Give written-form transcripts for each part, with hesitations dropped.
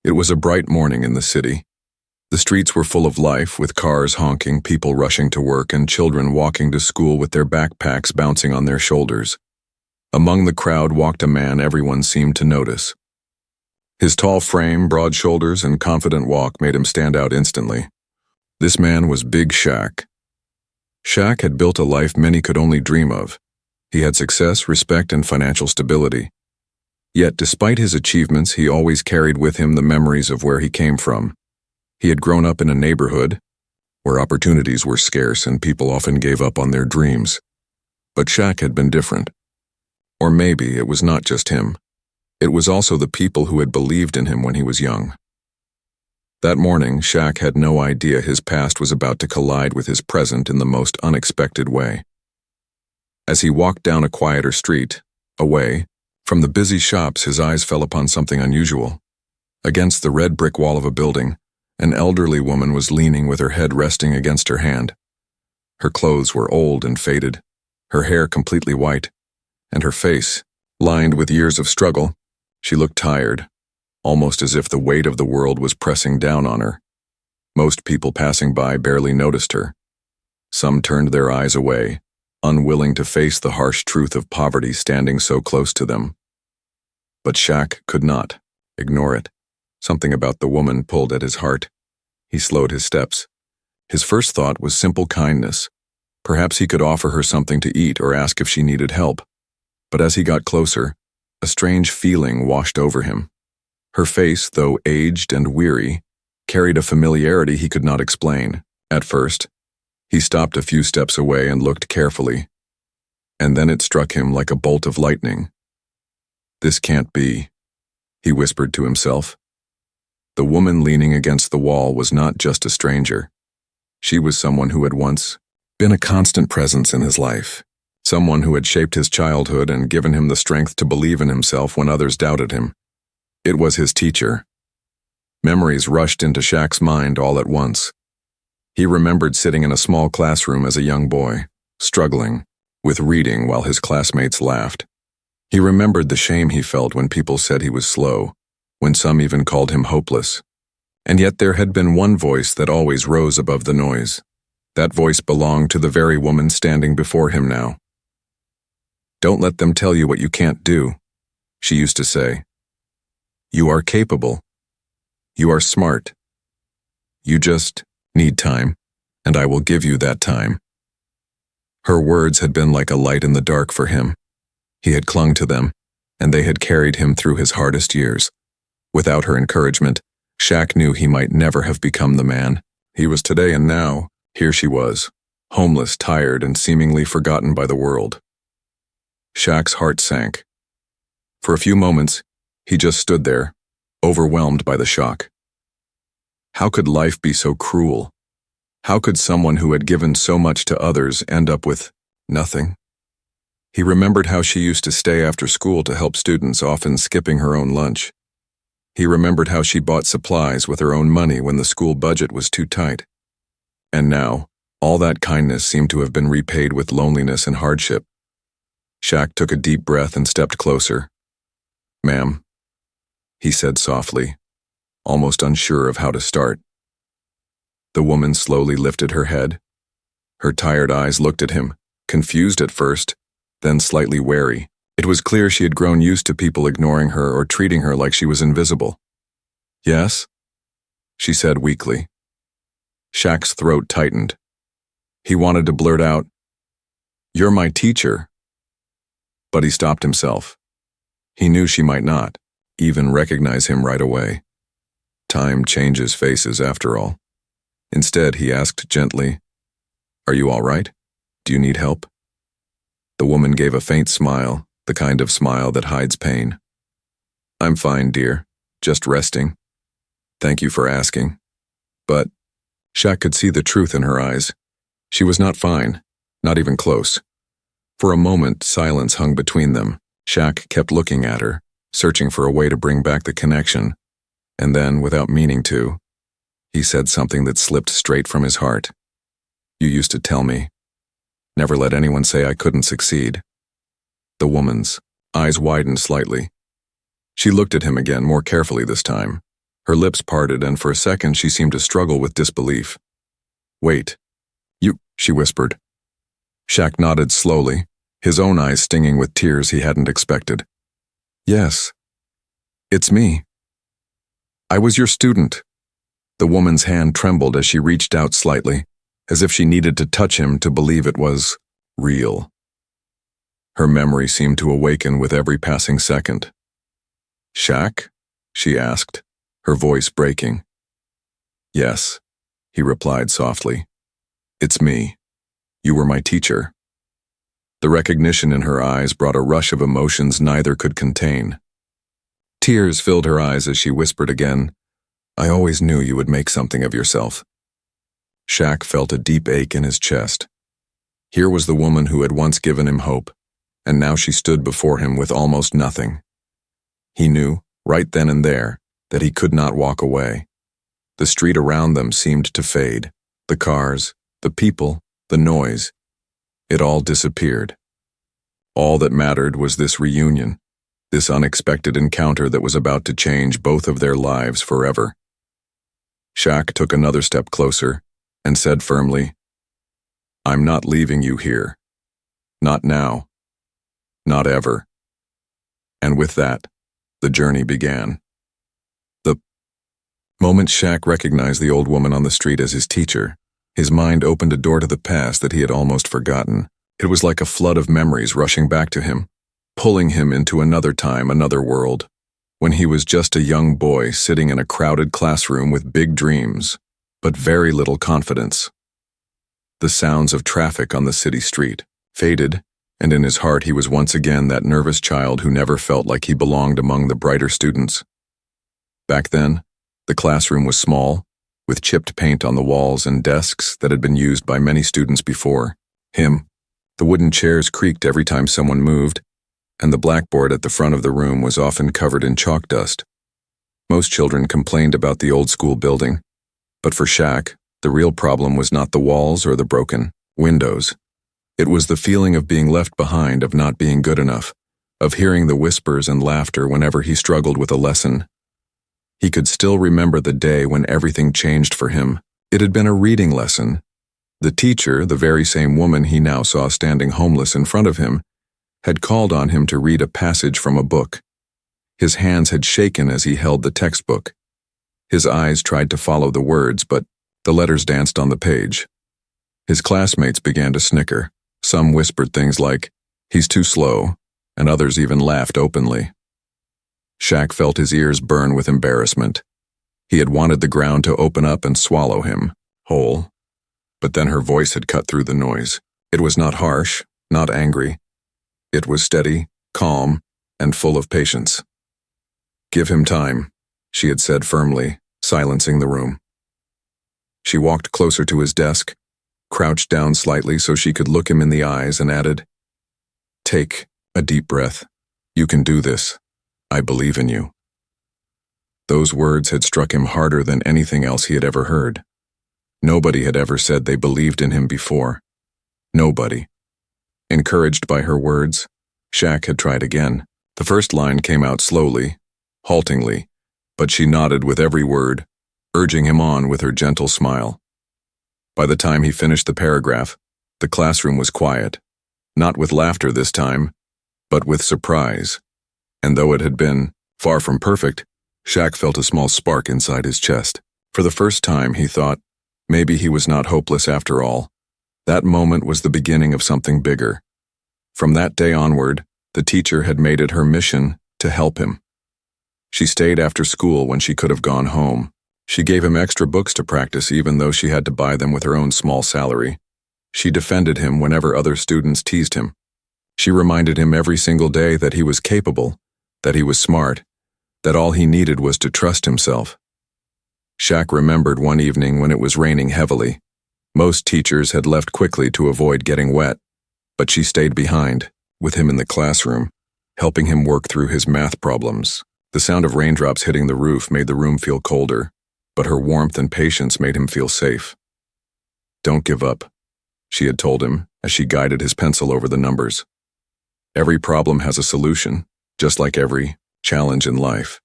It was a bright morning in the city. The streets were full of life, with cars honking, people rushing to work, and children walking to school with their backpacks bouncing on their shoulders. Among the crowd walked a man everyone seemed to notice. His tall frame, broad shoulders, and confident walk made him stand out instantly. This man was Big Shaq. Shaq had built a life many could only dream of. He had success, respect, and financial stability. Yet, despite his achievements, he always carried with him the memories of where he came from. He had grown up in a neighborhood where opportunities were scarce and people often gave up on their dreams. But Shaq had been different. Or maybe it was not just him. It was also the people who had believed in him when he was young. That morning, Shaq had no idea his past was about to collide with his present in the most unexpected way. As he walked down a quieter street, away from the busy shops, his eyes fell upon something unusual. Against the red brick wall of a building, an elderly woman was leaning with her head resting against her hand. Her clothes were old and faded, her hair completely white, and her face, lined with years of struggle. She looked tired, almost as if the weight of the world was pressing down on her. Most people passing by barely noticed her. Some turned their eyes away, unwilling to face the harsh truth of poverty standing so close to them. But Shaq could not ignore it. Something about the woman pulled at his heart. He slowed his steps. His first thought was simple kindness. Perhaps he could offer her something to eat or ask if she needed help. But as he got closer, a strange feeling washed over him. Her face, though aged and weary, carried a familiarity he could not explain. At first, he stopped a few steps away and looked carefully. And then it struck him like a bolt of lightning. "This can't be," he whispered to himself. The woman leaning against the wall was not just a stranger. She was someone who had once been a constant presence in his life. Someone who had shaped his childhood and given him the strength to believe in himself when others doubted him. It was his teacher. Memories rushed into Shaq's mind all at once. He remembered sitting in a small classroom as a young boy, struggling with reading while his classmates laughed. He remembered the shame he felt when people said he was slow, when some even called him hopeless. And yet there had been one voice that always rose above the noise. That voice belonged to the very woman standing before him now. "Don't let them tell you what you can't do," she used to say. "You are capable. You are smart. You just need time, and I will give you that time." Her words had been like a light in the dark for him. He had clung to them, and they had carried him through his hardest years. Without her encouragement, Shaq knew he might never have become the man he was today, and now, here she was, homeless, tired, and seemingly forgotten by the world. Shaq's heart sank. For a few moments, he just stood there, overwhelmed by the shock. How could life be so cruel? How could someone who had given so much to others end up with nothing? He remembered how she used to stay after school to help students, often skipping her own lunch. He remembered how she bought supplies with her own money when the school budget was too tight. And now, all that kindness seemed to have been repaid with loneliness and hardship. Shaq took a deep breath and stepped closer. "Ma'am," he said softly, almost unsure of how to start. The woman slowly lifted her head. Her tired eyes looked at him, confused at first, then slightly wary. It was clear she had grown used to people ignoring her or treating her like she was invisible. "Yes?" she said weakly. Shaq's throat tightened. He wanted to blurt out, "You're my teacher." But he stopped himself. He knew she might not even recognize him right away. Time changes faces after all. Instead, he asked gently, "Are you all right? Do you need help?" The woman gave a faint smile, the kind of smile that hides pain. "I'm fine, dear. Just resting. Thank you for asking." But Shaq could see the truth in her eyes. She was not fine, not even close. For a moment, silence hung between them. Shaq kept looking at her, searching for a way to bring back the connection. And then, without meaning to, he said something that slipped straight from his heart. "You used to tell me, never let anyone say I couldn't succeed." The woman's eyes widened slightly. She looked at him again, more carefully this time. Her lips parted, and for a second she seemed to struggle with disbelief. "Wait. You," she whispered. Shaq nodded slowly, his own eyes stinging with tears he hadn't expected. "Yes. It's me. I was your student." The woman's hand trembled as she reached out slightly, as if she needed to touch him to believe it was real. Her memory seemed to awaken with every passing second. "Shaq?" she asked, her voice breaking. "Yes," he replied softly. "It's me. You were my teacher." The recognition in her eyes brought a rush of emotions neither could contain. Tears filled her eyes as she whispered again, "I always knew you would make something of yourself." Shaq felt a deep ache in his chest. Here was the woman who had once given him hope, and now she stood before him with almost nothing. He knew, right then and there, that he could not walk away. The street around them seemed to fade. The cars, the people, the noise. It all disappeared. All that mattered was this reunion, this unexpected encounter that was about to change both of their lives forever. Shaq took another step closer and said firmly, "I'm not leaving you here. Not now. Not ever." And with that, the journey began. The moment Shaq recognized the old woman on the street as his teacher, his mind opened a door to the past that he had almost forgotten. It was like a flood of memories rushing back to him, pulling him into another time, another world, when he was just a young boy sitting in a crowded classroom with big dreams, but very little confidence. The sounds of traffic on the city street faded, and in his heart he was once again that nervous child who never felt like he belonged among the brighter students. Back then, the classroom was small, with chipped paint on the walls and desks that had been used by many students before him. The wooden chairs creaked every time someone moved, and the blackboard at the front of the room was often covered in chalk dust. Most children complained about the old school building, but for Shaq, the real problem was not the walls or the broken windows. It was the feeling of being left behind, of not being good enough, of hearing the whispers and laughter whenever he struggled with a lesson. He could still remember the day when everything changed for him. It had been a reading lesson. The teacher, the very same woman he now saw standing homeless in front of him, had called on him to read a passage from a book. His hands had shaken as he held the textbook. His eyes tried to follow the words, but the letters danced on the page. His classmates began to snicker. Some whispered things like, "He's too slow," and others even laughed openly. Shaq felt his ears burn with embarrassment. He had wanted the ground to open up and swallow him, whole. But then her voice had cut through the noise. It was not harsh, not angry. It was steady, calm, and full of patience. "Give him time," she had said firmly, silencing the room. She walked closer to his desk, crouched down slightly so she could look him in the eyes, and added, "Take a deep breath. You can do this. I believe in you." Those words had struck him harder than anything else he had ever heard. Nobody had ever said they believed in him before. Nobody. Encouraged by her words, Shaq had tried again. The first line came out slowly, haltingly, but she nodded with every word, urging him on with her gentle smile. By the time he finished the paragraph, the classroom was quiet, not with laughter this time, but with surprise. And though it had been far from perfect, Shaq felt a small spark inside his chest. For the first time, he thought, maybe he was not hopeless after all. That moment was the beginning of something bigger. From that day onward, the teacher had made it her mission to help him. She stayed after school when she could have gone home. She gave him extra books to practice even though she had to buy them with her own small salary. She defended him whenever other students teased him. She reminded him every single day that he was capable, that he was smart, that all he needed was to trust himself. Shaq remembered one evening when it was raining heavily. Most teachers had left quickly to avoid getting wet, but she stayed behind, with him in the classroom, helping him work through his math problems. The sound of raindrops hitting the roof made the room feel colder, but her warmth and patience made him feel safe. "Don't give up," she had told him as she guided his pencil over the numbers. "Every problem has a solution, just like every challenge in life."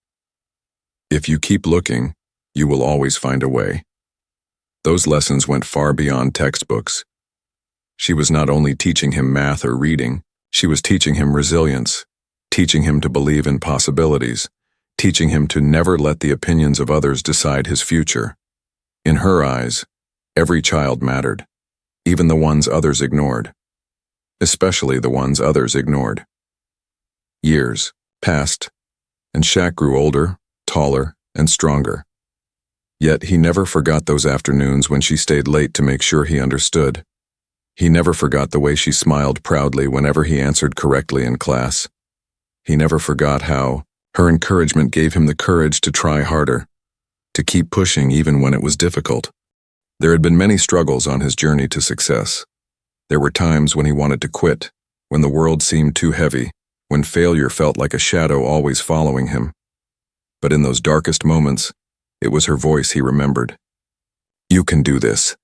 If you keep looking, you will always find a way. Those lessons went far beyond textbooks. She was not only teaching him math or reading, she was teaching him resilience, teaching him to believe in possibilities, teaching him to never let the opinions of others decide his future. In her eyes, every child mattered, even the ones others ignored, especially the ones others ignored. Years passed, and Shaq grew older, taller, and stronger. Yet he never forgot those afternoons when she stayed late to make sure he understood. He never forgot the way she smiled proudly whenever he answered correctly in class. He never forgot how her encouragement gave him the courage to try harder, to keep pushing even when it was difficult. There had been many struggles on his journey to success. There were times when he wanted to quit, when the world seemed too heavy, when failure felt like a shadow always following him. But in those darkest moments, it was her voice he remembered. "You can do this.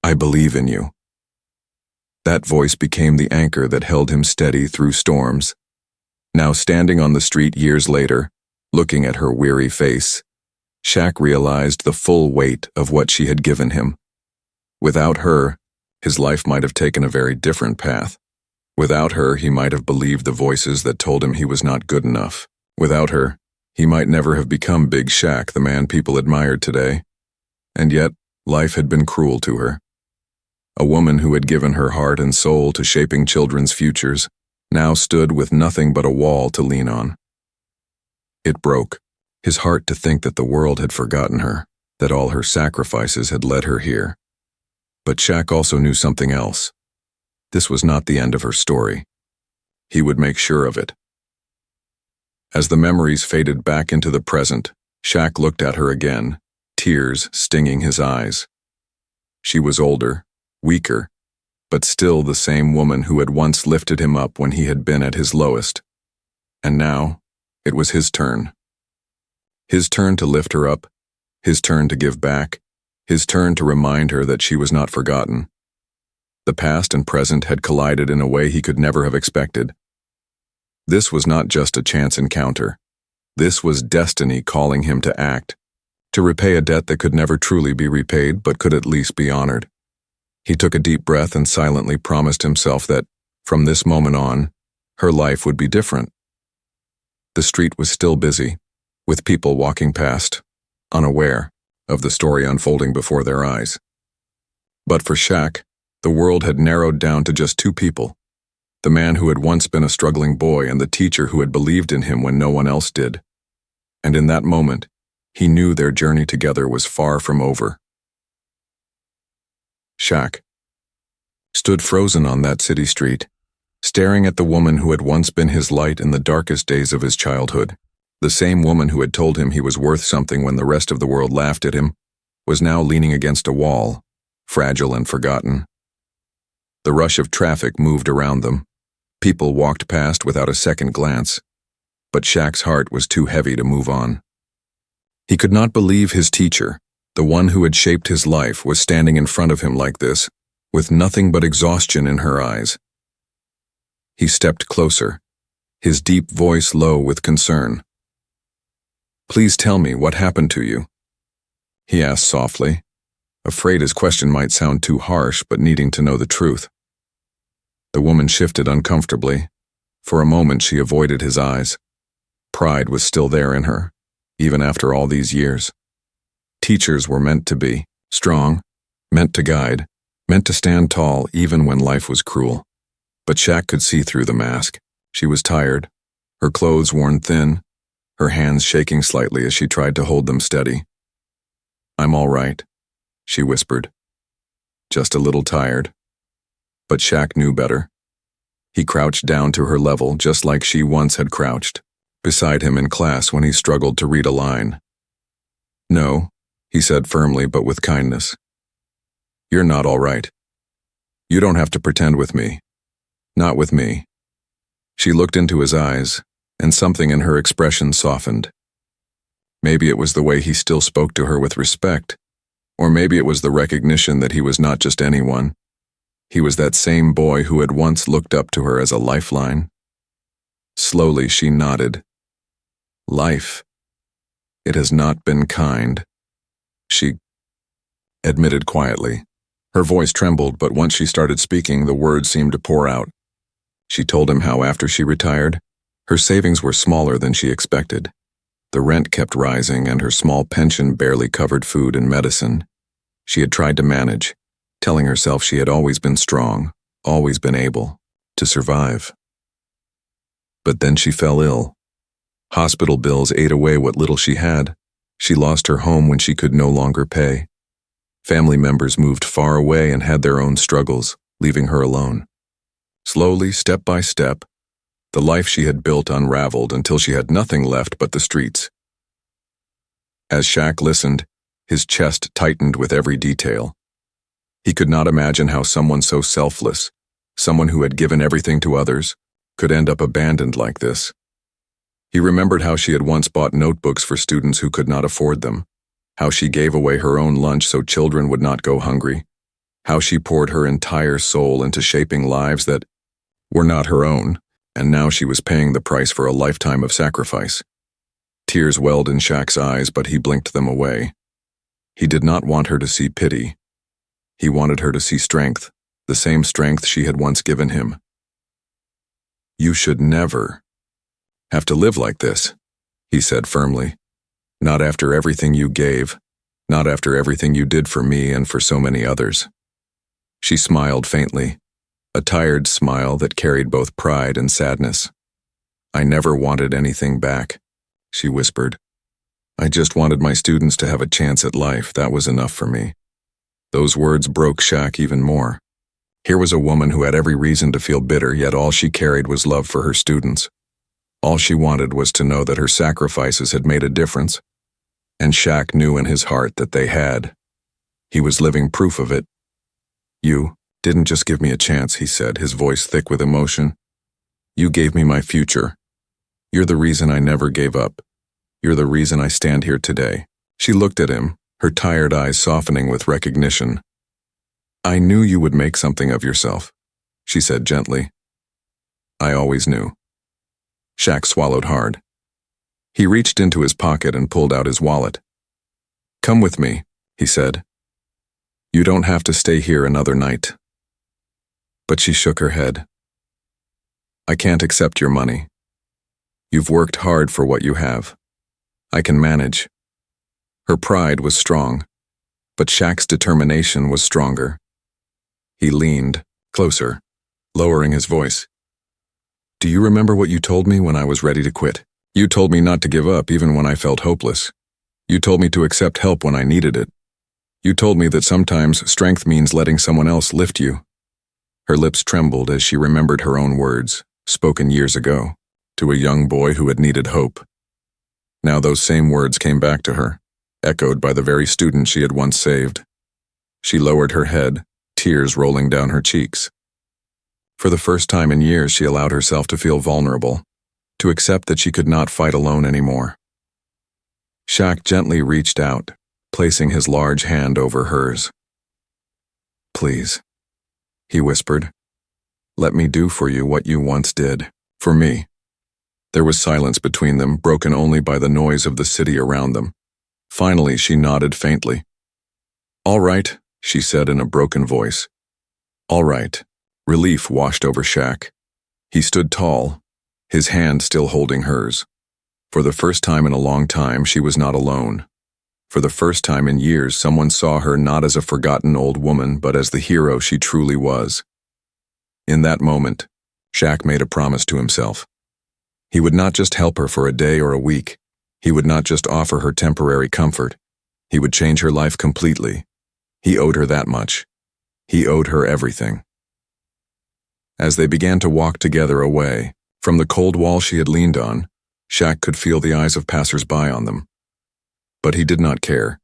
I believe in you." That voice became the anchor that held him steady through storms. Now standing on the street years later, looking at her weary face, Shaq realized the full weight of what she had given him. Without her, his life might have taken a very different path. Without her, he might have believed the voices that told him he was not good enough. Without her, he might never have become Big Shaq, the man people admired today. And yet, life had been cruel to her. A woman who had given her heart and soul to shaping children's futures now stood with nothing but a wall to lean on. It broke his heart to think that the world had forgotten her, that all her sacrifices had led her here. But Shaq also knew something else. This was not the end of her story. He would make sure of it. As the memories faded back into the present, Shaq looked at her again, tears stinging his eyes. She was older, weaker, but still the same woman who had once lifted him up when he had been at his lowest. And now, it was his turn. His turn to lift her up, his turn to give back, his turn to remind her that she was not forgotten. The past and present had collided in a way he could never have expected. This was not just a chance encounter. This was destiny calling him to act, to repay a debt that could never truly be repaid but could at least be honored. He took a deep breath and silently promised himself that, from this moment on, her life would be different. The street was still busy, with people walking past, unaware of the story unfolding before their eyes. But for Shaq, the world had narrowed down to just two people: the man who had once been a struggling boy and the teacher who had believed in him when no one else did. And in that moment, he knew their journey together was far from over. Shaq stood frozen on that city street, staring at the woman who had once been his light in the darkest days of his childhood. The same woman who had told him he was worth something when the rest of the world laughed at him was now leaning against a wall, fragile and forgotten. The rush of traffic moved around them. People walked past without a second glance, but Shaq's heart was too heavy to move on. He could not believe his teacher, the one who had shaped his life, was standing in front of him like this, with nothing but exhaustion in her eyes. He stepped closer, his deep voice low with concern. "Please tell me what happened to you," he asked softly, afraid his question might sound too harsh but needing to know the truth. The woman shifted uncomfortably. For a moment she avoided his eyes. Pride was still there in her, even after all these years. Teachers were meant to be strong, meant to guide, meant to stand tall even when life was cruel. But Shaq could see through the mask. She was tired, her clothes worn thin, her hands shaking slightly as she tried to hold them steady. "I'm all right," she whispered. "Just a little tired." But Shaq knew better. He crouched down to her level just like she once had crouched, beside him in class when he struggled to read a line. "No," he said firmly but with kindness. "You're not all right. You don't have to pretend with me. Not with me." She looked into his eyes, and something in her expression softened. Maybe it was the way he still spoke to her with respect, or maybe it was the recognition that he was not just anyone. He was that same boy who had once looked up to her as a lifeline. Slowly she nodded. Life. It has not been kind, she admitted quietly. Her voice trembled, but once she started speaking, the words seemed to pour out. She told him how after she retired, her savings were smaller than she expected. The rent kept rising and her small pension barely covered food and medicine. She had tried to manage, telling herself she had always been strong, always been able to survive. But then she fell ill. Hospital bills ate away what little she had. She lost her home when she could no longer pay. Family members moved far away and had their own struggles, leaving her alone. Slowly, step by step, the life she had built unraveled until she had nothing left but the streets. As Shaq listened, his chest tightened with every detail. He could not imagine how someone so selfless, someone who had given everything to others, could end up abandoned like this. He remembered how she had once bought notebooks for students who could not afford them, how she gave away her own lunch so children would not go hungry, how she poured her entire soul into shaping lives that were not her own, and now she was paying the price for a lifetime of sacrifice. Tears welled in Shaq's eyes, but he blinked them away. He did not want her to see pity. He wanted her to see strength, the same strength she had once given him. "You should never have to live like this," he said firmly. "Not after everything you gave, not after everything you did for me and for so many others." She smiled faintly, a tired smile that carried both pride and sadness. "I never wanted anything back," she whispered. "I just wanted my students to have a chance at life. That was enough for me." Those words broke Shaq even more. Here was a woman who had every reason to feel bitter, yet all she carried was love for her students. All she wanted was to know that her sacrifices had made a difference, and Shaq knew in his heart that they had. He was living proof of it. "You didn't just give me a chance," he said, his voice thick with emotion. "You gave me my future. You're the reason I never gave up. You're the reason I stand here today." She looked at him, her tired eyes softening with recognition. "I knew you would make something of yourself," she said gently. "I always knew." Shaq swallowed hard. He reached into his pocket and pulled out his wallet. "Come with me," he said. "You don't have to stay here another night." But she shook her head. "I can't accept your money. You've worked hard for what you have. I can manage." Her pride was strong, but Shaq's determination was stronger. He leaned closer, lowering his voice. "Do you remember what you told me when I was ready to quit? You told me not to give up even when I felt hopeless. You told me to accept help when I needed it. You told me that sometimes strength means letting someone else lift you." Her lips trembled as she remembered her own words, spoken years ago, to a young boy who had needed hope. Now those same words came back to her, echoed by the very student she had once saved. She lowered her head, tears rolling down her cheeks. For the first time in years, she allowed herself to feel vulnerable, to accept that she could not fight alone anymore. Shaq gently reached out, placing his large hand over hers. "Please," he whispered, "let me do for you what you once did for me." There was silence between them, broken only by the noise of the city around them. Finally, she nodded faintly. "All right," she said in a broken voice. "All right." Relief washed over Shaq. He stood tall, his hand still holding hers. For the first time in a long time, she was not alone. For the first time in years, someone saw her not as a forgotten old woman, but as the hero she truly was. In that moment, Shaq made a promise to himself. He would not just help her for a day or a week. He would not just offer her temporary comfort. He would change her life completely. He owed her that much. He owed her everything. As they began to walk together away, from the cold wall she had leaned on, Shaq could feel the eyes of passers-by on them. But he did not care.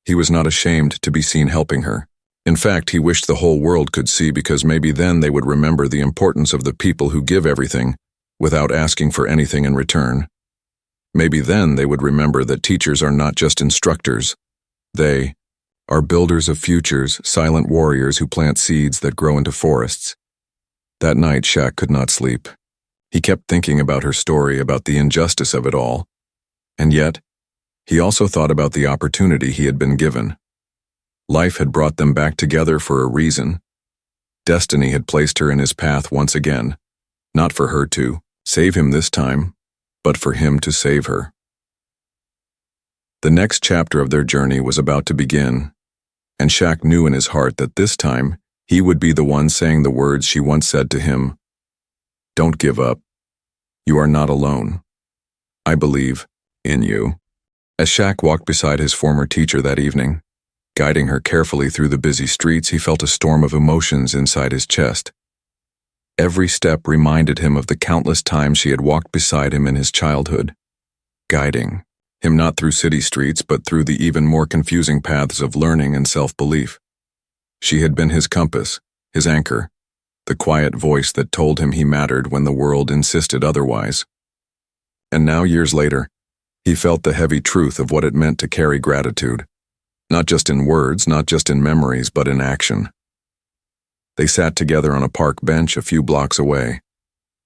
He was not ashamed to be seen helping her. In fact, he wished the whole world could see, because maybe then they would remember the importance of the people who give everything without asking for anything in return. Maybe then they would remember that teachers are not just instructors. They are builders of futures, silent warriors who plant seeds that grow into forests. That night, Shaq could not sleep. He kept thinking about her story, about the injustice of it all. And yet, He also thought about the opportunity he had been given. Life had brought them back together for a reason. Destiny had placed her in his path once again, not for her to save him this time, but for him to save her. The next chapter of their journey was about to begin, and Shaq knew in his heart that this time he would be the one saying the words she once said to him. "Don't give up. You are not alone. I believe in you." As Shaq walked beside his former teacher that evening, guiding her carefully through the busy streets, he felt a storm of emotions inside his chest. Every step reminded him of the countless times she had walked beside him in his childhood, guiding him not through city streets but through the even more confusing paths of learning and self-belief. She had been his compass, his anchor, the quiet voice that told him he mattered when the world insisted otherwise. And now, years later, he felt the heavy truth of what it meant to carry gratitude, not just in words, not just in memories, but in action. They sat together on a park bench a few blocks away,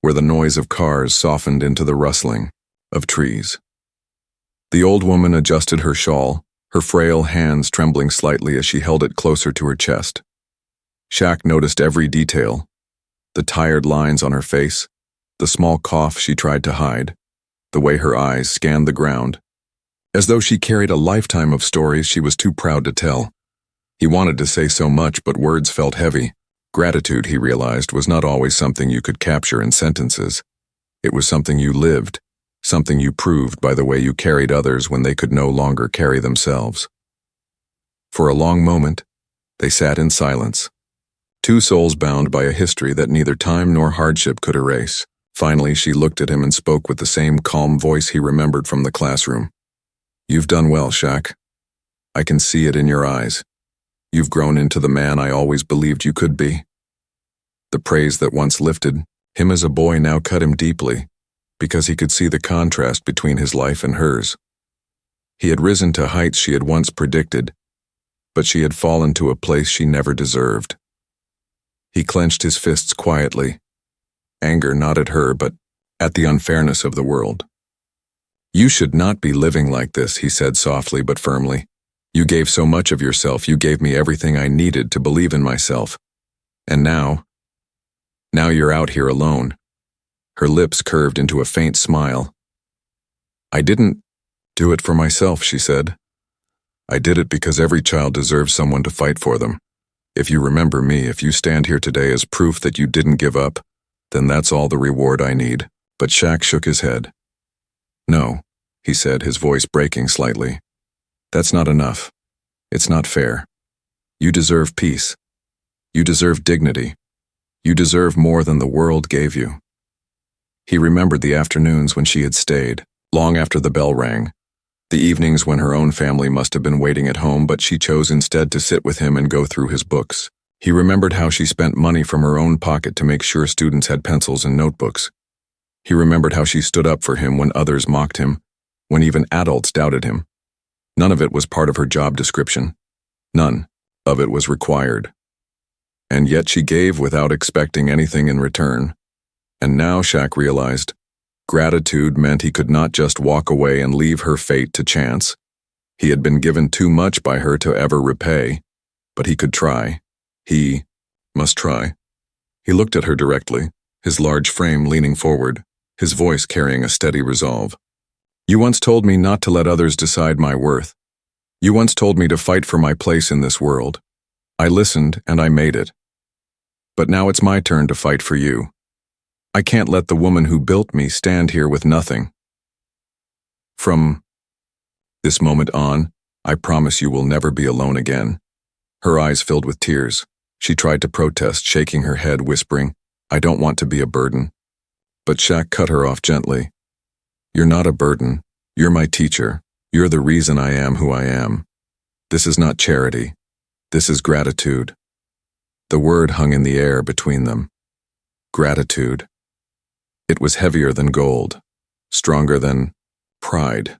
where the noise of cars softened into the rustling of trees. The old woman adjusted her shawl, her frail hands trembling slightly as she held it closer to her chest. Shaq noticed every detail, the tired lines on her face, the small cough she tried to hide, the way her eyes scanned the ground, as though she carried a lifetime of stories she was too proud to tell. He wanted to say so much, but words felt heavy. Gratitude, he realized, was not always something you could capture in sentences. It was something you lived, something you proved by the way you carried others when they could no longer carry themselves. For a long moment, they sat in silence, two souls bound by a history that neither time nor hardship could erase. Finally, she looked at him and spoke with the same calm voice he remembered from the classroom. "You've done well, Shaq. I can see it in your eyes. You've grown into the man I always believed you could be." The praise that once lifted him as a boy now cut him deeply, because he could see the contrast between his life and hers. He had risen to heights she had once predicted, but she had fallen to a place she never deserved. He clenched his fists quietly, anger not at her but at the unfairness of the world. "You should not be living like this," he said softly but firmly. "You gave so much of yourself, you gave me everything I needed to believe in myself. And now you're out here alone." Her lips curved into a faint smile. "I didn't do it for myself," she said. "I did it because every child deserves someone to fight for them. If you remember me, if you stand here today as proof that you didn't give up, then that's all the reward I need." But Shaq shook his head. "No," he said, his voice breaking slightly. "That's not enough. It's not fair. You deserve peace. You deserve dignity. You deserve more than the world gave you." He remembered the afternoons when she had stayed, long after the bell rang, the evenings when her own family must have been waiting at home, but she chose instead to sit with him and go through his books. He remembered how she spent money from her own pocket to make sure students had pencils and notebooks. He remembered how she stood up for him when others mocked him, when even adults doubted him. None of it was part of her job description. None of it was required. And yet she gave without expecting anything in return. And now, Shaq realized, gratitude meant he could not just walk away and leave her fate to chance. He had been given too much by her to ever repay, but he could try. He must try. He looked at her directly, his large frame leaning forward, his voice carrying a steady resolve. "You once told me not to let others decide my worth. You once told me to fight for my place in this world. I listened and I made it. But now it's my turn to fight for you. I can't let the woman who built me stand here with nothing. From this moment on, I promise you will never be alone again." Her eyes filled with tears. She tried to protest, shaking her head, whispering, "I don't want to be a burden." But Shaq cut her off gently. "You're not a burden. You're my teacher. You're the reason I am who I am. This is not charity. This is gratitude." The word hung in the air between them. Gratitude. It was heavier than gold, stronger than pride.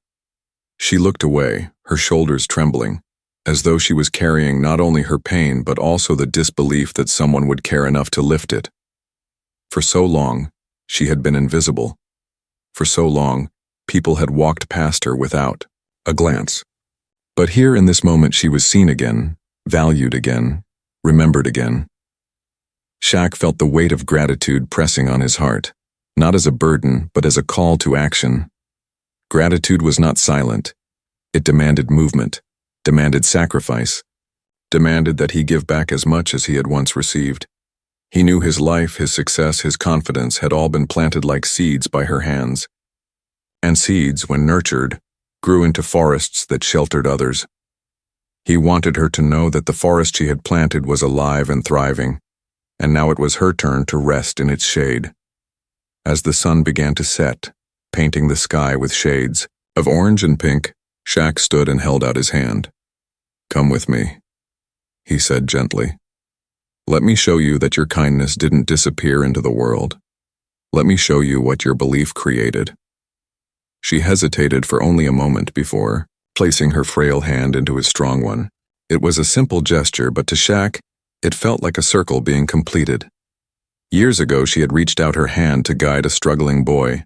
She looked away, her shoulders trembling, as though she was carrying not only her pain but also the disbelief that someone would care enough to lift it. For so long, she had been invisible. For so long, people had walked past her without a glance. But here in this moment she was seen again, valued again, remembered again. Shaq felt the weight of gratitude pressing on his heart, not as a burden, but as a call to action. Gratitude was not silent. It demanded movement, demanded sacrifice, demanded that he give back as much as he had once received. He knew his life, his success, his confidence had all been planted like seeds by her hands. And seeds, when nurtured, grew into forests that sheltered others. He wanted her to know that the forest she had planted was alive and thriving, and now it was her turn to rest in its shade. As the sun began to set, painting the sky with shades of orange and pink, Shaq stood and held out his hand. "Come with me," he said gently. "Let me show you that your kindness didn't disappear into the world. Let me show you what your belief created." She hesitated for only a moment before placing her frail hand into his strong one. It was a simple gesture, but to Shaq, it felt like a circle being completed. Years ago, she had reached out her hand to guide a struggling boy.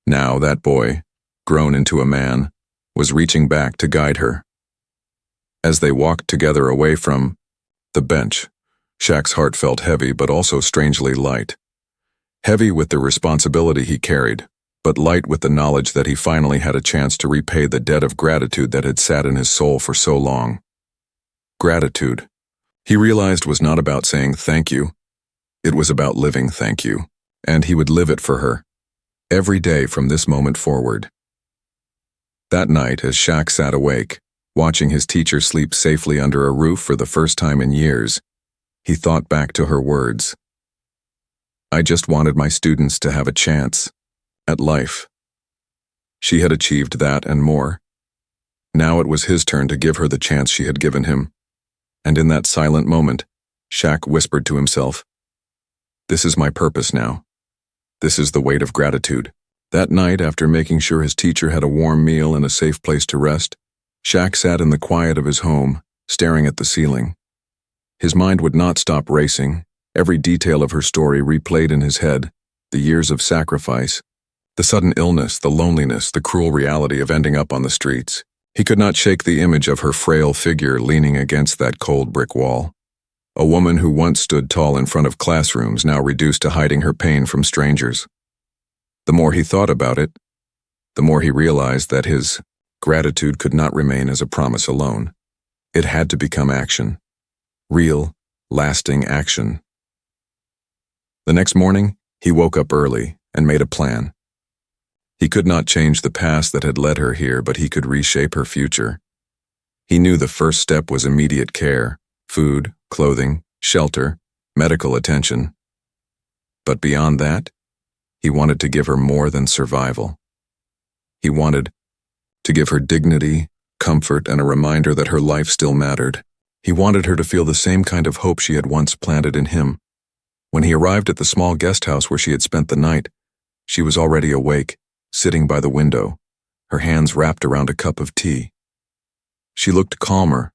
Now that boy, grown into a man, was reaching back to guide her. As they walked together away from the bench, Shaq's heart felt heavy but also strangely light. Heavy with the responsibility he carried, but light with the knowledge that he finally had a chance to repay the debt of gratitude that had sat in his soul for so long. Gratitude, he realized, was not about saying thank you. It was about living thank you, and he would live it for her, every day from this moment forward. That night, as Shaq sat awake, watching his teacher sleep safely under a roof for the first time in years, he thought back to her words. "I just wanted my students to have a chance at life." She had achieved that and more. Now it was his turn to give her the chance she had given him. And in that silent moment, Shaq whispered to himself, "This is my purpose now. This is the weight of gratitude." That night, after making sure his teacher had a warm meal and a safe place to rest, Shaq sat in the quiet of his home, staring at the ceiling. His mind would not stop racing. Every detail of her story replayed in his head, the years of sacrifice, the sudden illness, the loneliness, the cruel reality of ending up on the streets. He could not shake the image of her frail figure leaning against that cold brick wall. A woman who once stood tall in front of classrooms, now reduced to hiding her pain from strangers. The more he thought about it, the more he realized that his gratitude could not remain as a promise alone. It had to become action. Real, lasting action. The next morning, he woke up early and made a plan. He could not change the past that had led her here, but he could reshape her future. He knew the first step was immediate care, food, clothing, shelter, medical attention. But beyond that, he wanted to give her more than survival. He wanted to give her dignity, comfort, and a reminder that her life still mattered. He wanted her to feel the same kind of hope she had once planted in him. When he arrived at the small guest house where she had spent the night, she was already awake, sitting by the window, her hands wrapped around a cup of tea. She looked calmer,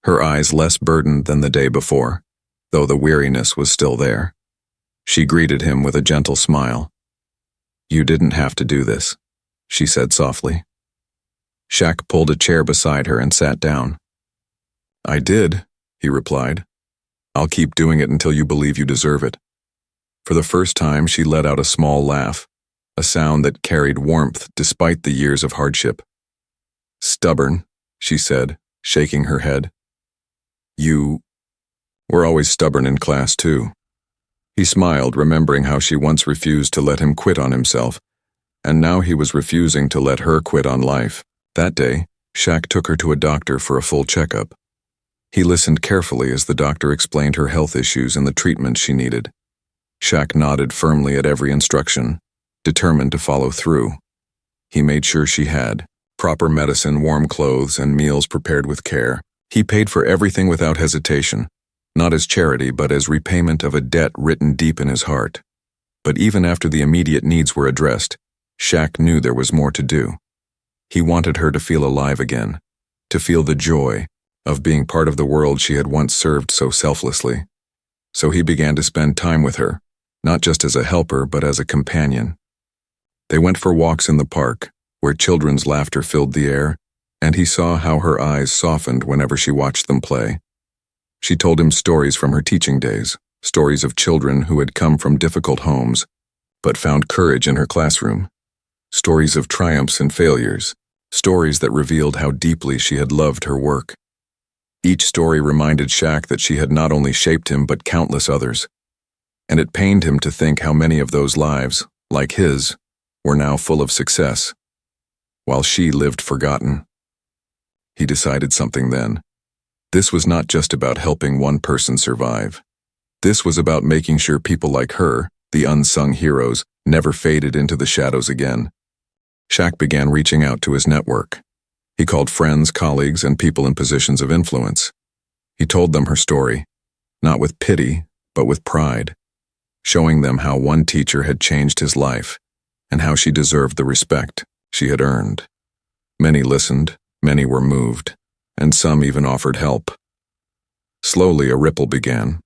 her eyes less burdened than the day before, though the weariness was still there. She greeted him with a gentle smile. "You didn't have to do this," she said softly. Shaq pulled a chair beside her and sat down. "I did," he replied. "I'll keep doing it until you believe you deserve it." For the first time, she let out a small laugh, a sound that carried warmth despite the years of hardship. "Stubborn," she said, shaking her head. "You were always stubborn in class, too." He smiled, remembering how she once refused to let him quit on himself, and now he was refusing to let her quit on life. That day, Shaq took her to a doctor for a full checkup. He listened carefully as the doctor explained her health issues and the treatment she needed. Shaq nodded firmly at every instruction, determined to follow through. He made sure she had proper medicine, warm clothes, and meals prepared with care. He paid for everything without hesitation, not as charity but as repayment of a debt written deep in his heart. But even after the immediate needs were addressed, Shaq knew there was more to do. He wanted her to feel alive again, to feel the joy of being part of the world she had once served so selflessly. So he began to spend time with her, not just as a helper but as a companion. They went for walks in the park, where children's laughter filled the air, and he saw how her eyes softened whenever she watched them play. She told him stories from her teaching days, stories of children who had come from difficult homes, but found courage in her classroom, stories of triumphs and failures, stories that revealed how deeply she had loved her work. Each story reminded Shaq that she had not only shaped him but countless others, and it pained him to think how many of those lives, like his, were now full of success, while she lived forgotten. He decided something then. This was not just about helping one person survive. This was about making sure people like her, the unsung heroes, never faded into the shadows again. Shaq began reaching out to his network. He called friends, colleagues, and people in positions of influence. He told them her story, not with pity, but with pride, showing them how one teacher had changed his life and how she deserved the respect she had earned. Many listened, many were moved, and some even offered help. Slowly, a ripple began.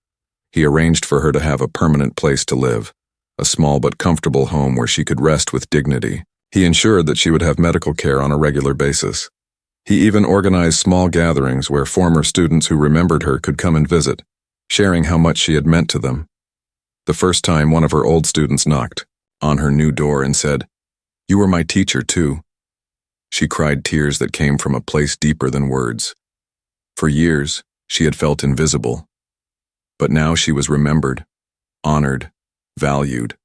He arranged for her to have a permanent place to live, a small but comfortable home where she could rest with dignity. He ensured that she would have medical care on a regular basis. He even organized small gatherings where former students who remembered her could come and visit, sharing how much she had meant to them. The first time one of her old students knocked on her new door and said, "You were my teacher too." She cried tears that came from a place deeper than words. For years, she had felt invisible. But now she was remembered, honored, valued.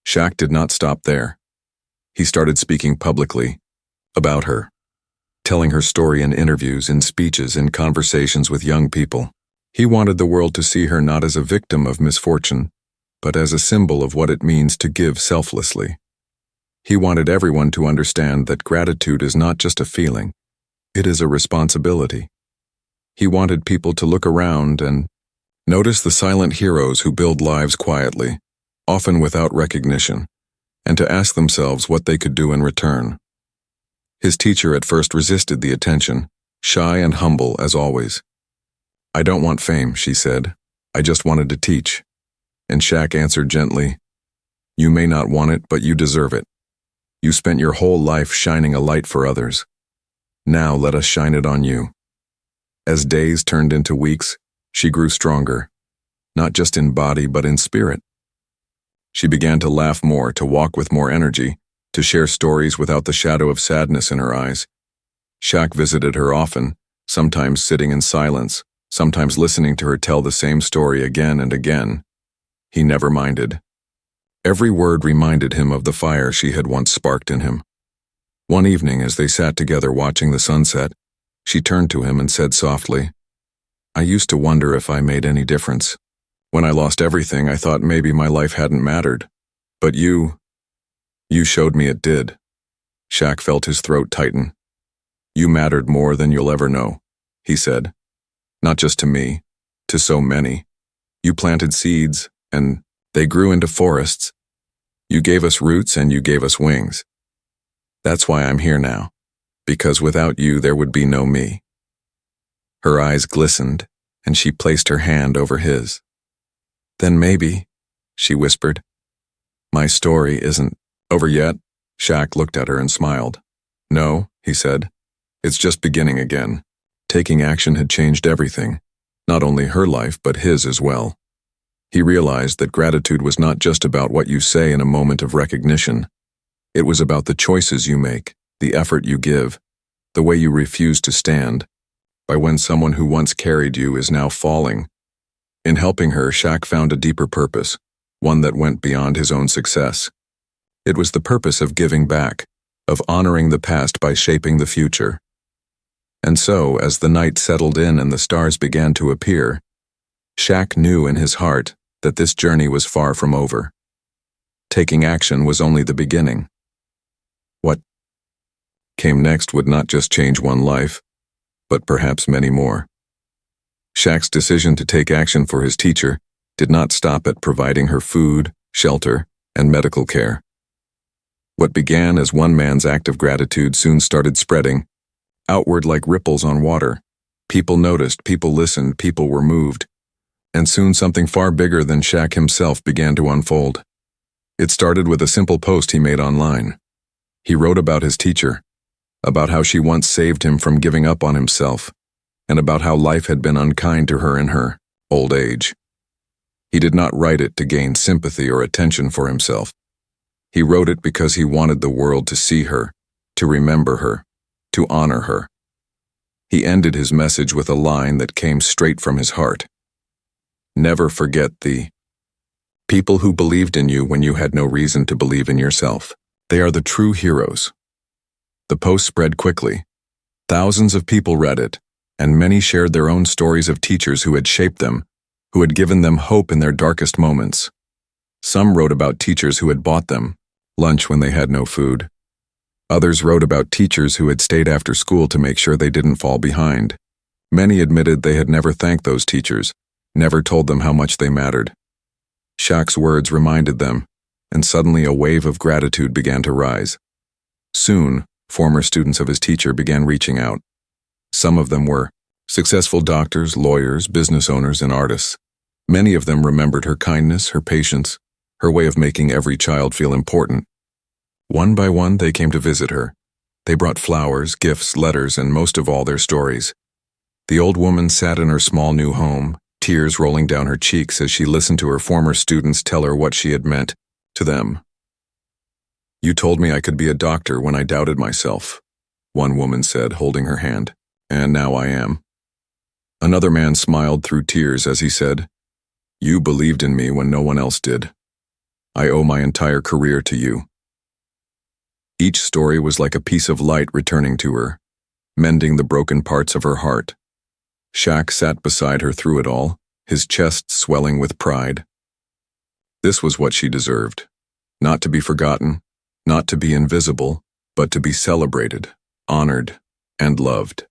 Shaq did not stop there. He started speaking publicly about her, telling her story in interviews, in speeches, in conversations with young people. He wanted the world to see her not as a victim of misfortune, but as a symbol of what it means to give selflessly. He wanted everyone to understand that gratitude is not just a feeling, it is a responsibility. He wanted people to look around and notice the silent heroes who build lives quietly, often without recognition, and to ask themselves what they could do in return. His teacher at first resisted the attention, shy and humble as always. "I don't want fame," she said. "I just wanted to teach." And Shaq answered gently, "You may not want it, but you deserve it. You spent your whole life shining a light for others. Now let us shine it on you." As days turned into weeks, she grew stronger, not just in body but in spirit. She began to laugh more, to walk with more energy, to share stories without the shadow of sadness in her eyes. Shaq visited her often, sometimes sitting in silence, sometimes listening to her tell the same story again and again. He never minded. Every word reminded him of the fire she had once sparked in him. One evening, as they sat together watching the sunset, she turned to him and said softly, "I used to wonder if I made any difference. When I lost everything, I thought maybe my life hadn't mattered. But you showed me it did." Shaq felt his throat tighten. "You mattered more than you'll ever know," he said. "Not just to me, to so many. You planted seeds, and they grew into forests. You gave us roots and you gave us wings. That's why I'm here now, because without you there would be no me." Her eyes glistened, and she placed her hand over his. "Then maybe," she whispered, "my story isn't over yet." Shaq looked at her and smiled. "No," he said, "it's just beginning again." Taking action had changed everything, not only her life but his as well. He realized that gratitude was not just about what you say in a moment of recognition. It was about the choices you make, the effort you give, the way you refuse to stand, by when someone who once carried you is now falling. In helping her, Shaq found a deeper purpose, one that went beyond his own success. It was the purpose of giving back, of honoring the past by shaping the future. And so, as the night settled in and the stars began to appear, Shaq knew in his heart that this journey was far from over. Taking action was only the beginning. What came next would not just change one life, but perhaps many more. Shaq's decision to take action for his teacher did not stop at providing her food, shelter, and medical care. What began as one man's act of gratitude soon started spreading, outward like ripples on water. People noticed, people listened, people were moved. And soon something far bigger than Shaq himself began to unfold. It started with a simple post he made online. He wrote about his teacher, about how she once saved him from giving up on himself, and about how life had been unkind to her in her old age. He did not write it to gain sympathy or attention for himself. He wrote it because he wanted the world to see her, to remember her, to honor her. He ended his message with a line that came straight from his heart. Never forget the people who believed in you when you had no reason to believe in yourself. They are the true heroes. The post spread quickly. Thousands of people read it, and many shared their own stories of teachers who had shaped them, who had given them hope in their darkest moments. Some wrote about teachers who had bought them lunch when they had no food. Others wrote about teachers who had stayed after school to make sure they didn't fall behind. Many admitted they had never thanked those teachers, never told them how much they mattered. Shaq's words reminded them, and suddenly a wave of gratitude began to rise. Soon, former students of his teacher began reaching out. Some of them were successful doctors, lawyers, business owners, and artists. Many of them remembered her kindness, her patience, her way of making every child feel important. One by one, they came to visit her. They brought flowers, gifts, letters, and most of all, their stories. The old woman sat in her small new home, tears rolling down her cheeks as she listened to her former students tell her what she had meant to them. "You told me I could be a doctor when I doubted myself," one woman said, holding her hand, "and now I am." Another man smiled through tears as he said, "You believed in me when no one else did. I owe my entire career to you." Each story was like a piece of light returning to her, mending the broken parts of her heart. Shaq sat beside her through it all, his chest swelling with pride. This was what she deserved. Not to be forgotten, not to be invisible, but to be celebrated, honored, and loved.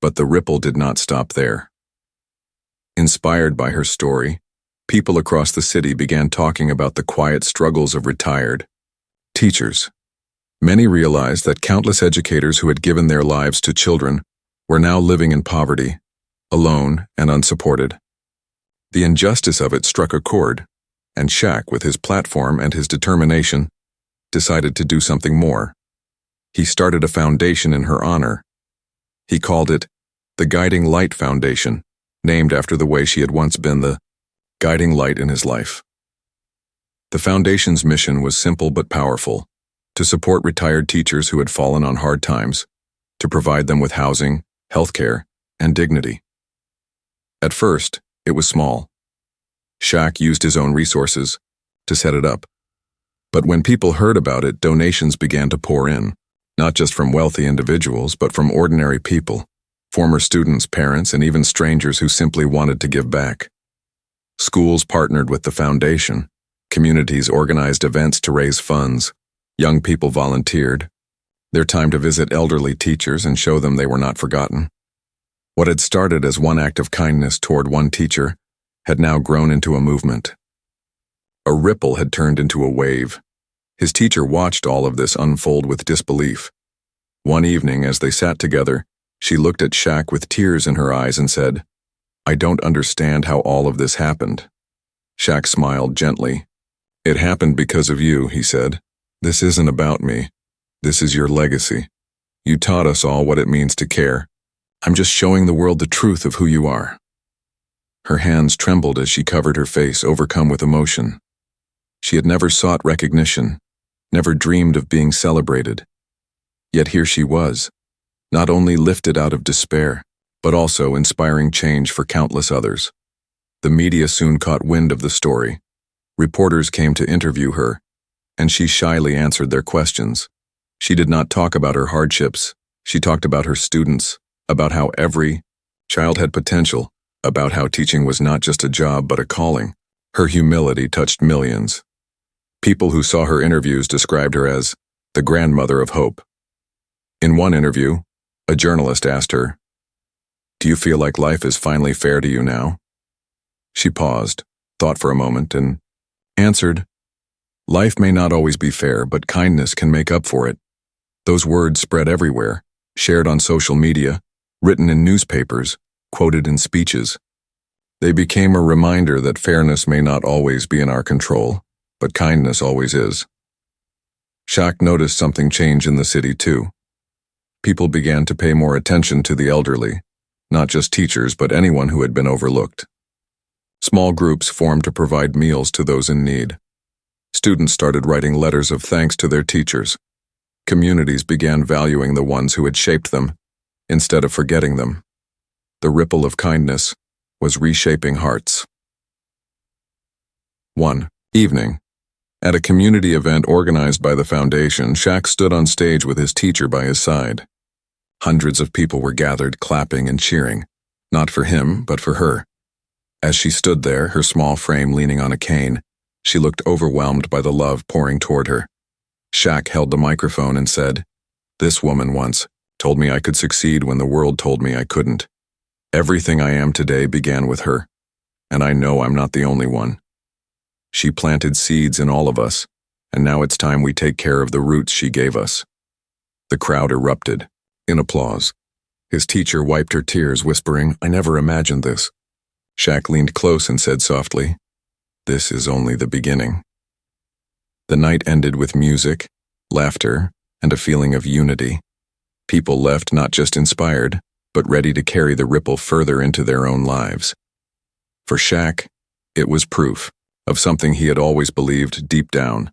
But the ripple did not stop there. Inspired by her story, people across the city began talking about the quiet struggles of retired teachers. Many realized that countless educators who had given their lives to children were now living in poverty, alone and unsupported. The injustice of it struck a chord, and Shaq, with his platform and his determination, decided to do something more. He started a foundation in her honor. He called it the Guiding Light Foundation, named after the way she had once been the guiding light in his life. The foundation's mission was simple but powerful: to support retired teachers who had fallen on hard times, to provide them with housing, healthcare, and dignity. At first, it was small. Shaq used his own resources to set it up. But when people heard about it, donations began to pour in, not just from wealthy individuals, but from ordinary people, former students, parents, and even strangers who simply wanted to give back. Schools partnered with the foundation. Communities organized events to raise funds. Young people volunteered, their time to visit elderly teachers and show them they were not forgotten. What had started as one act of kindness toward one teacher had now grown into a movement. A ripple had turned into a wave. His teacher watched all of this unfold with disbelief. One evening, as they sat together, she looked at Shaq with tears in her eyes and said, "I don't understand how all of this happened." Shaq smiled gently. "It happened because of you," he said. "This isn't about me. This is your legacy. You taught us all what it means to care. I'm just showing the world the truth of who you are." Her hands trembled as she covered her face, overcome with emotion. She had never sought recognition, never dreamed of being celebrated. Yet here she was, not only lifted out of despair, but also inspiring change for countless others. The media soon caught wind of the story. Reporters came to interview her, and she shyly answered their questions. She did not talk about her hardships. She talked about her students, about how every child had potential, about how teaching was not just a job but a calling. Her humility touched millions. People who saw her interviews described her as the grandmother of hope. In one interview, a journalist asked her, "Do you feel like life is finally fair to you now?" She paused, thought for a moment, and answered, "Life may not always be fair, but kindness can make up for it." Those words spread everywhere, shared on social media, written in newspapers, quoted in speeches. They became a reminder that fairness may not always be in our control, but kindness always is. Shaq noticed something change in the city too. People began to pay more attention to the elderly, not just teachers but anyone who had been overlooked. Small groups formed to provide meals to those in need. Students started writing letters of thanks to their teachers. Communities began valuing the ones who had shaped them, instead of forgetting them. The ripple of kindness was reshaping hearts. 1. Evening. At a community event organized by the foundation, Shaq stood on stage with his teacher by his side. Hundreds of people were gathered, clapping and cheering, not for him, but for her. As she stood there, her small frame leaning on a cane, she looked overwhelmed by the love pouring toward her. Shaq held the microphone and said, "This woman once told me I could succeed when the world told me I couldn't. Everything I am today began with her, and I know I'm not the only one. She planted seeds in all of us, and now it's time we take care of the roots she gave us." The crowd erupted in applause. His teacher wiped her tears, whispering, "I never imagined this." Shaq leaned close and said softly, "This is only the beginning." The night ended with music, laughter, and a feeling of unity. People left not just inspired, but ready to carry the ripple further into their own lives. For Shaq, it was proof of something he had always believed deep down,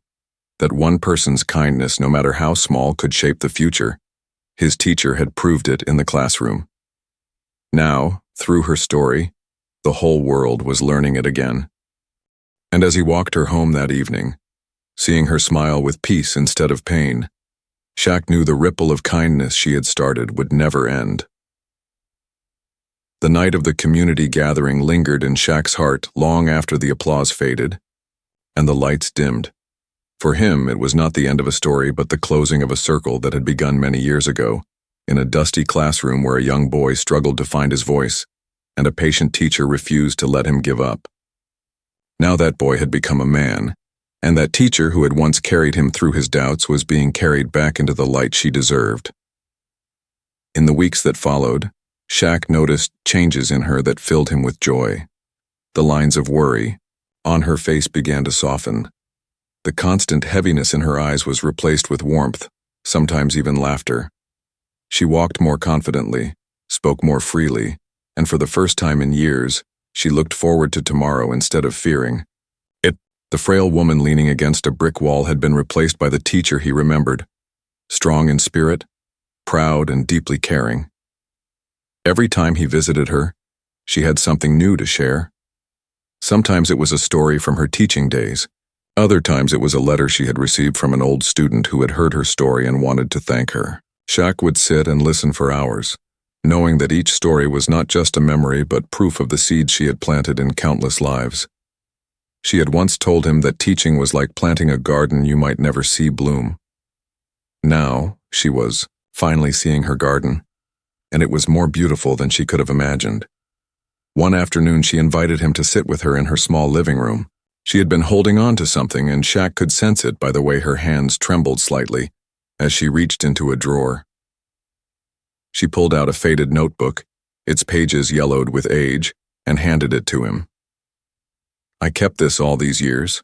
that one person's kindness, no matter how small, could shape the future. His teacher had proved it in the classroom. Now, through her story, the whole world was learning it again. And as he walked her home that evening, seeing her smile with peace instead of pain, Shaq knew the ripple of kindness she had started would never end. The night of the community gathering lingered in Shaq's heart long after the applause faded and the lights dimmed. For him, it was not the end of a story but the closing of a circle that had begun many years ago, in a dusty classroom where a young boy struggled to find his voice, and a patient teacher refused to let him give up. Now that boy had become a man, and that teacher who had once carried him through his doubts was being carried back into the light she deserved. In the weeks that followed, Shaq noticed changes in her that filled him with joy. The lines of worry on her face began to soften. The constant heaviness in her eyes was replaced with warmth, sometimes even laughter. She walked more confidently, spoke more freely, and for the first time in years, she looked forward to tomorrow instead of fearing it. The frail woman leaning against a brick wall had been replaced by the teacher he remembered, strong in spirit, proud and deeply caring. Every time he visited her, she had something new to share. Sometimes it was a story from her teaching days. Other times it was a letter she had received from an old student who had heard her story and wanted to thank her. Shaq would sit and listen for hours, knowing that each story was not just a memory but proof of the seeds she had planted in countless lives. She had once told him that teaching was like planting a garden you might never see bloom. Now, she was finally seeing her garden, and it was more beautiful than she could have imagined. One afternoon she invited him to sit with her in her small living room. She had been holding on to something, and Shaq could sense it by the way her hands trembled slightly as she reached into a drawer. She pulled out a faded notebook, its pages yellowed with age, and handed it to him. "I kept this all these years,"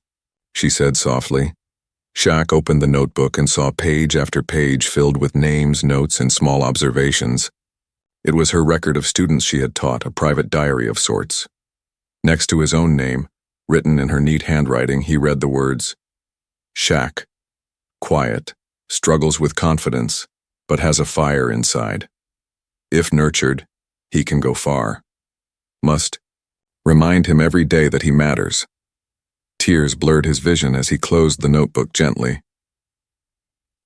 she said softly. Shaq opened the notebook and saw page after page filled with names, notes, and small observations. It was her record of students she had taught, a private diary of sorts. Next to his own name, written in her neat handwriting, he read the words, "Shaq, quiet, struggles with confidence, but has a fire inside. If nurtured, he can go far. Must remind him every day that he matters." Tears blurred his vision as he closed the notebook gently.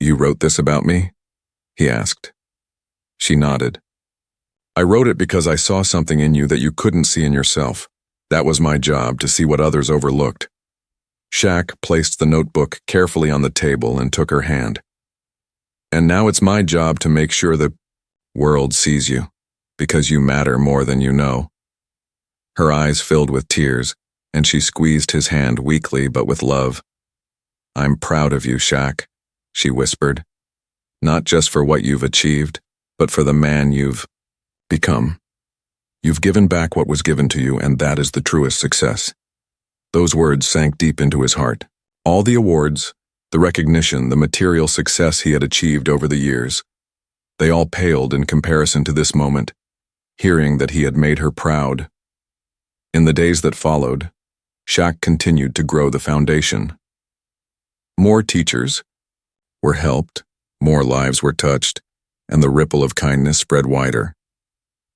"You wrote this about me?" he asked. She nodded. "I wrote it because I saw something in you that you couldn't see in yourself. That was my job, to see what others overlooked." Shaq placed the notebook carefully on the table and took her hand. "And now it's my job to make sure the world sees you, because you matter more than you know." Her eyes filled with tears, and she squeezed his hand weakly but with love. "I'm proud of you, Shaq," she whispered. "Not just for what you've achieved, but for the man you've become. You've given back what was given to you, and that is the truest success." Those words sank deep into his heart. All the awards, the recognition, the material success he had achieved over the years, They all paled in comparison to this moment, hearing that he had made her proud. In the days that followed, Shaq continued to grow the foundation. More teachers were helped, more lives were touched, and the ripple of kindness spread wider.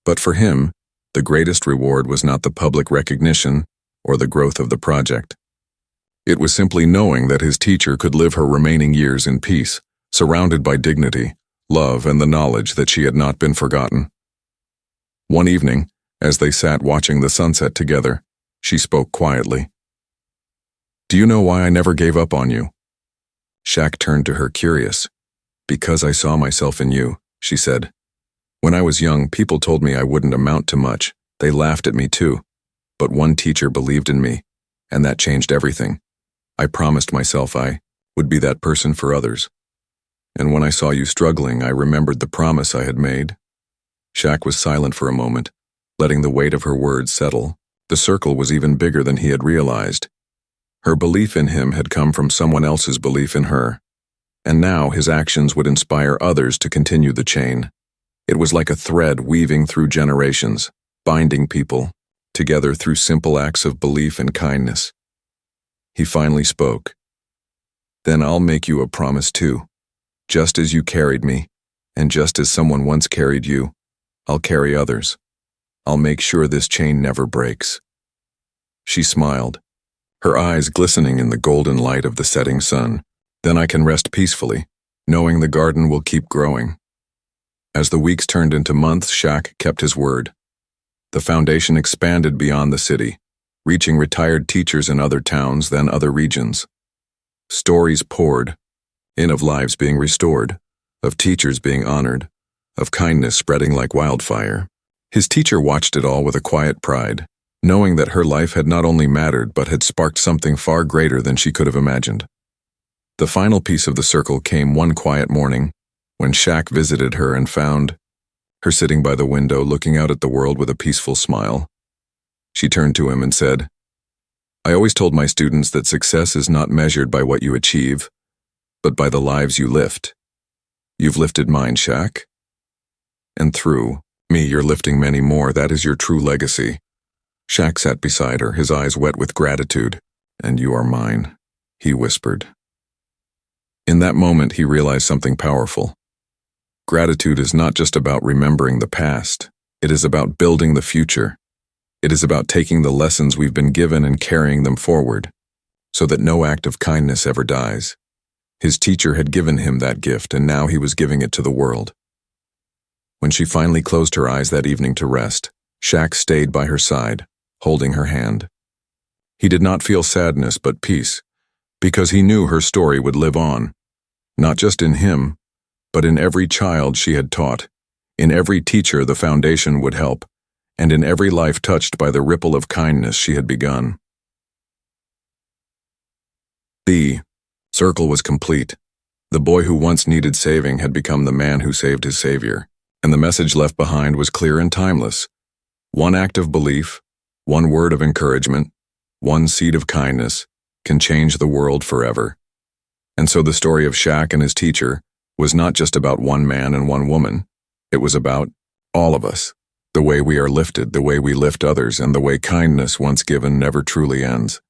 But for him, the greatest reward was not the public recognition or the growth of the project. It was simply knowing that his teacher could live her remaining years in peace, surrounded by dignity, love, and the knowledge that she had not been forgotten. One evening, as they sat watching the sunset together, she spoke quietly. "Do you know why I never gave up on you?" Shaq turned to her, curious. "Because I saw myself in you," she said. "When I was young, people told me I wouldn't amount to much. They laughed at me too. But one teacher believed in me, and that changed everything. I promised myself I would be that person for others. And when I saw you struggling, I remembered the promise I had made." Shaq was silent for a moment, letting the weight of her words settle. The circle was even bigger than he had realized. Her belief in him had come from someone else's belief in her. And now his actions would inspire others to continue the chain. It was like a thread weaving through generations, binding people together through simple acts of belief and kindness. He finally spoke. "Then I'll make you a promise too. Just as you carried me, and just as someone once carried you, I'll carry others. I'll make sure this chain never breaks." She smiled, her eyes glistening in the golden light of the setting sun. "Then I can rest peacefully, knowing the garden will keep growing." As the weeks turned into months, Shaq kept his word. The foundation expanded beyond the city, reaching retired teachers in other towns, then other regions. Stories poured in of lives being restored, of teachers being honored, of kindness spreading like wildfire. His teacher watched it all with a quiet pride, knowing that her life had not only mattered but had sparked something far greater than she could have imagined. The final piece of the circle came one quiet morning, when Shaq visited her and found her sitting by the window looking out at the world with a peaceful smile. She turned to him and said, "I always told my students that success is not measured by what you achieve, but by the lives you lift. You've lifted mine, Shaq. And through me, you're lifting many more. That is your true legacy." Shaq sat beside her, his eyes wet with gratitude. "And you are mine," he whispered. In that moment, he realized something powerful. Gratitude is not just about remembering the past. It is about building the future. It is about taking the lessons we've been given and carrying them forward, so that no act of kindness ever dies. His teacher had given him that gift, and now he was giving it to the world. When she finally closed her eyes that evening to rest, Shaq stayed by her side, holding her hand. He did not feel sadness but peace, because he knew her story would live on, not just in him, but in every child she had taught, in every teacher the foundation would help, and in every life touched by the ripple of kindness she had begun. The circle was complete. The boy who once needed saving had become the man who saved his savior, and the message left behind was clear and timeless. One act of belief, one word of encouragement, one seed of kindness can change the world forever. And so the story of Shaq and his teacher was not just about one man and one woman. It was about all of us, the way we are lifted, the way we lift others, and the way kindness once given never truly ends.